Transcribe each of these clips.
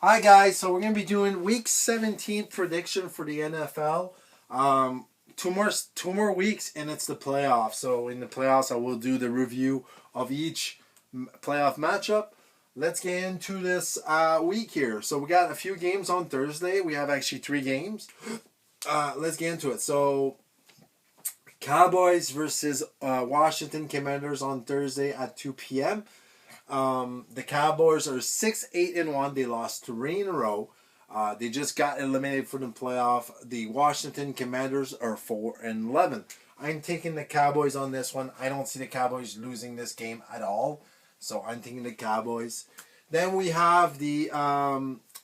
Hi guys, so we're gonna be doing Week 17 prediction for the NFL. Two more weeks, and it's the playoffs. So in the playoffs, I will do the review of each playoff matchup. Let's get into this week here. So we got a few games on Thursday. We have actually three games. Let's get into it. So Cowboys versus Washington Commanders on Thursday at 2 p.m. The Cowboys are 6-8-1. They lost three in a row. They just got eliminated from the playoff. The Washington Commanders are 4-11. I'm taking the Cowboys on this one. I don't see the Cowboys losing this game at all, so I'm taking the Cowboys. Then we have the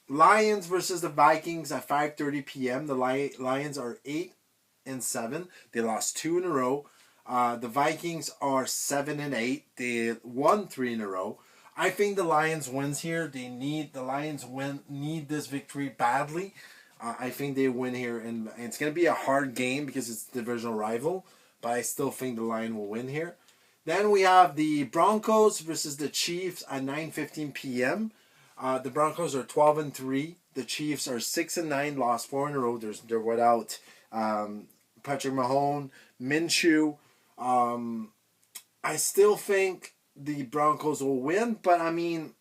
Lions versus the Vikings at 5:30 p.m. The Lions are 8-7. They lost two in a row. The Vikings are 7-8. They won three in a row. I think the Lions wins here. The Lions need this victory badly. I think they win here, and it's gonna be a hard game because it's a divisional rival. But I still think the Lion will win here. Then we have the Broncos versus the Chiefs at 9:15 p.m. The Broncos are 12-3. The Chiefs are 6-9. Lost four in a row. They're without Patrick Mahomes, Minshew. I still think the Broncos will win, but I mean,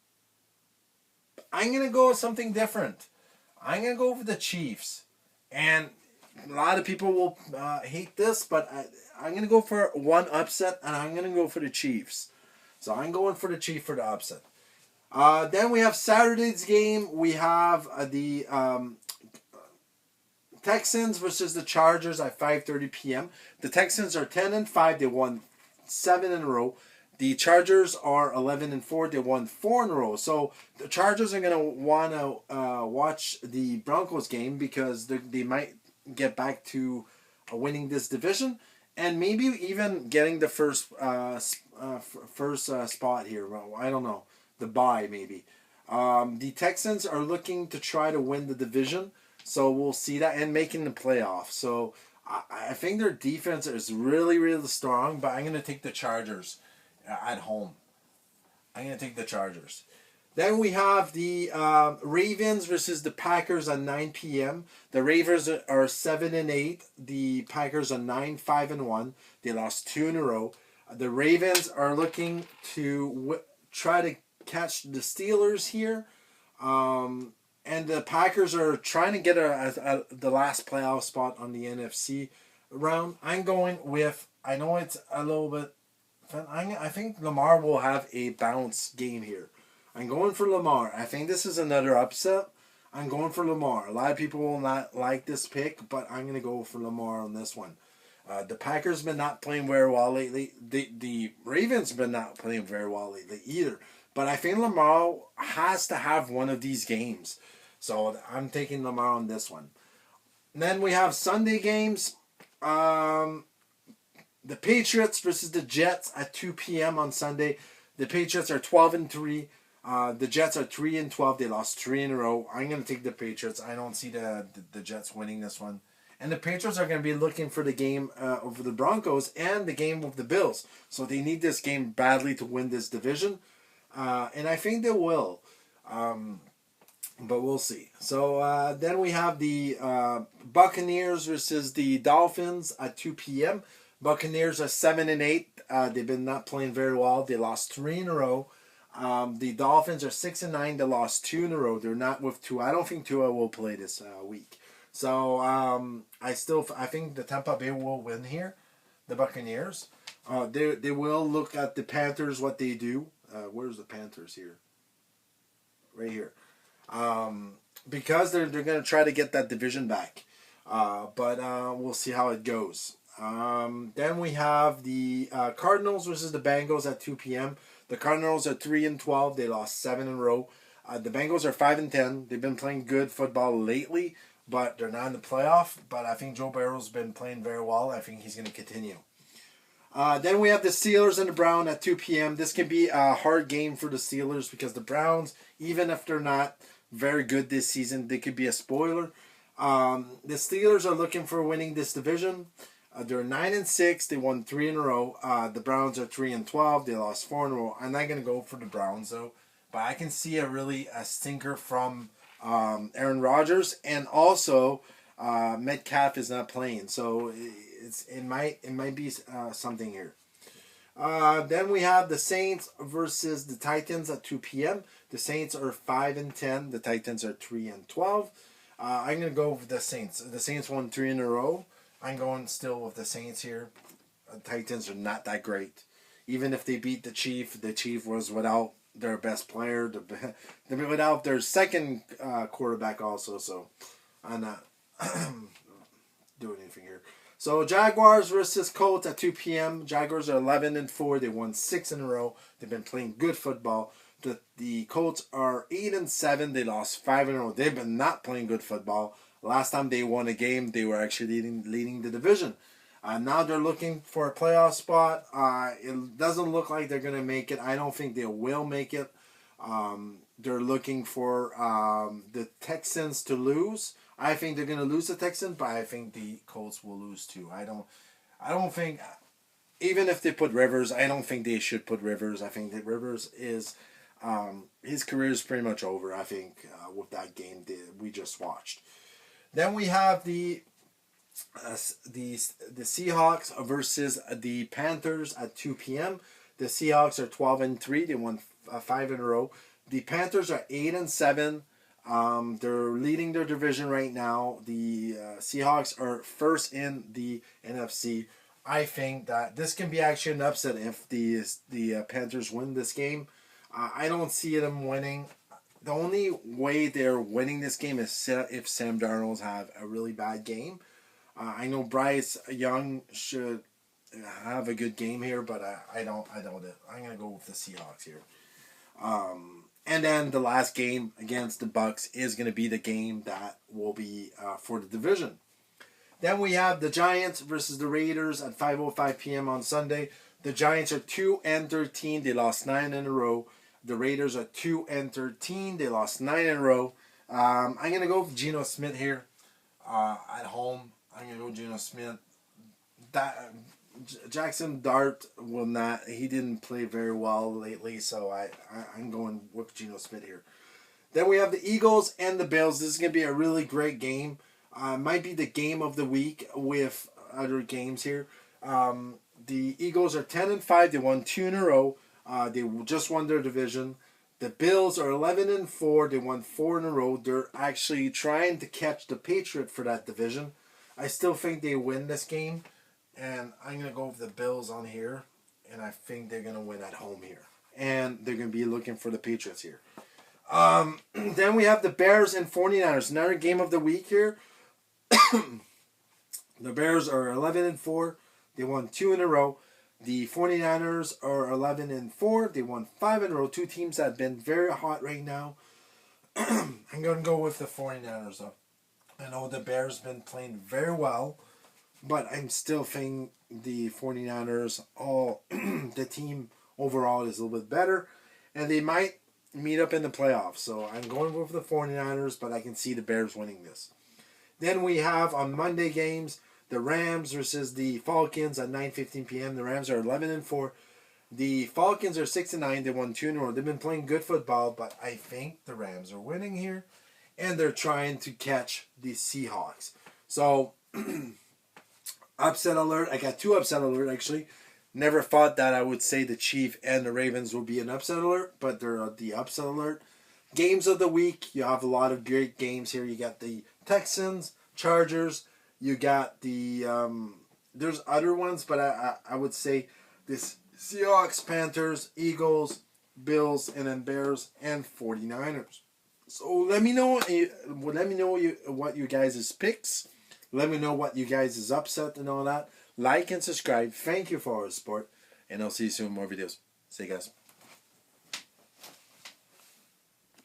I'm gonna go with something different. I'm gonna go with the Chiefs, and a lot of people will hate this, but I'm gonna go for one upset, and I'm gonna go for the Chiefs. So I'm going for the Chiefs for the upset. Then we have Saturday's game. We have the Texans versus the Chargers at 5:30 p.m. The Texans are 10-5. They won seven in a row. The Chargers are 11-4. They won four in a row. So the Chargers are gonna want to watch the Broncos game because they might get back to winning this division and maybe even getting the first spot here. Well, I don't know, the bye maybe. The Texans are looking to try to win the division, so we'll see that and making the playoffs. So I think their defense is really, really strong, but I'm going to take the Chargers at home. I'm going to take the Chargers. Then we have the Ravens versus the Packers at 9 p.m. The Ravens are 7-8. The Packers are 9-5-1. They lost two in a row. The Ravens are looking to try to catch the Steelers here. And the Packers are trying to get the last playoff spot on the NFC round. I'm going with, I know it's a little bit, I think Lamar will have a bounce game here. I'm going for Lamar. I think this is another upset. I'm going for Lamar. A lot of people will not like this pick, but I'm going to go for Lamar on this one. The Packers been not playing very well lately. The Ravens been not playing very well lately either. But I think Lamar has to have one of these games. So I'm taking Lamar on this one. And then we have Sunday games. The Patriots versus the Jets at 2 p.m. on Sunday. The Patriots are 12-3. The Jets are 3-12. They lost three in a row. I'm going to take the Patriots. I don't see the Jets winning this one. And the Patriots are going to be looking for the game over the Broncos and the game of the Bills. So they need this game badly to win this division. And I think they will. But we'll see. So then we have the Buccaneers versus the Dolphins at 2 p.m. Buccaneers are 7-8. They've been not playing very well. They lost three in a row. The Dolphins are 6-9. They lost two in a row. They're not with Tua. I don't think Tua will play this week. So I think the Tampa Bay will win here. The Buccaneers. They will look at the Panthers, what they do. Where's the Panthers here? Right here. Because they're going to try to get that division back. But we'll see how it goes. Then we have the Cardinals versus the Bengals at 2 p.m. The Cardinals are 3-12. They lost seven in a row. The Bengals are 5-10. They've been playing good football lately, but they're not in the playoff. But I think Joe Burrow's been playing very well. I think he's going to continue. Then we have the Steelers and the Browns at 2 p.m. This can be a hard game for the Steelers because the Browns, even if they're not very good this season, they could be a spoiler. The Steelers are looking for winning this division. They're 9-6. They won three in a row. The Browns are 3-12. They lost four in a row. I'm not gonna go for the Browns though, but I can see a stinker from Aaron Rodgers, and also Metcalf is not playing, so it might be something here. Then we have the Saints versus the Titans at 2 p.m. The Saints are 5-10. The Titans are 3-12. I'm gonna go with the Saints. The Saints won 3 in a row. I'm going still with the Saints here. The Titans are not that great. Even if they beat the Chief was without their best player, without their second quarterback also. So I'm not doing anything here. So Jaguars versus Colts at 2 p.m. Jaguars are 11-4. They won 6 in a row. They've been playing good football. The Colts are 8-7. They lost 5 in a row. They've been not playing good football. Last time they won a game, they were actually leading the division. Now they're looking for a playoff spot. It doesn't look like they're going to make it. I don't think they will make it. They're looking for the Texans to lose. I think they're going to lose the Texans, but I think the Colts will lose too. I don't think, even if they put Rivers, I don't think they should put Rivers. I think that Rivers is, his career is pretty much over, I think, with that game that we just watched. Then we have the Seahawks versus the Panthers at 2 p.m. The Seahawks are 12-3. They won 5 in a row. The Panthers are 8-7. They're leading their division right now. The Seahawks are first in the NFC. I think that this can be actually an upset if the Panthers win this game. I don't see them winning. The only way they're winning this game is if Sam Darnold have a really bad game. I know Bryce Young should have a good game here, but I don't. I'm gonna go with the Seahawks here. And then the last game against the Bucks is gonna be the game that will be for the division. Then we have the Giants versus the Raiders at 5:05 p.m. on Sunday. The Giants are 2-13. They lost 9 in a row. The Raiders are 2-13. They lost 9 in a row. I'm gonna go with Geno Smith here at home. I'm gonna go Geno Smith. Jackson Dart will not. He didn't play very well lately, so I'm going with Geno Smith here. Then we have the Eagles and the Bills. This is gonna be a really great game. Might be the game of the week with other games here. The Eagles are 10-5. They won 2 in a row. They just won their division. The Bills are 11-4. They won 4 in a row. They're actually trying to catch the Patriots for that division. I still think they win this game, and I'm going to go with the Bills on here, and I think they're going to win at home here. And they're going to be looking for the Patriots here. Then we have the Bears and 49ers. Another game of the week here. The Bears are 11-4. They won 2 in a row. The 49ers are 11-4. They won 5 in a row. Two teams that have been very hot right now. I'm going to go with the 49ers, though. I know the Bears been playing very well, but I'm still thinking the 49ers, the team overall is a little bit better, and they might meet up in the playoffs. So I'm going with the 49ers, but I can see the Bears winning this. Then we have on Monday games, the Rams versus the Falcons at 9:15 p.m. The Rams are 11-4. The Falcons are 6-9. They won 2 in a row. They've been playing good football, but I think the Rams are winning here. And they're trying to catch the Seahawks. So, upset alert. I got 2 upset alert, actually. Never thought that I would say the Chiefs and the Ravens would be an upset alert, but they're the upset alert. Games of the week. You have a lot of great games here. You got the Texans, Chargers. You got the... there's other ones, but I would say this Seahawks, Panthers, Eagles, Bills, and then Bears and 49ers. So let me know what you guys' picks. Let me know what you guys' upset and all that. Like and subscribe. Thank you for our support. And I'll see you soon in more videos. See you guys.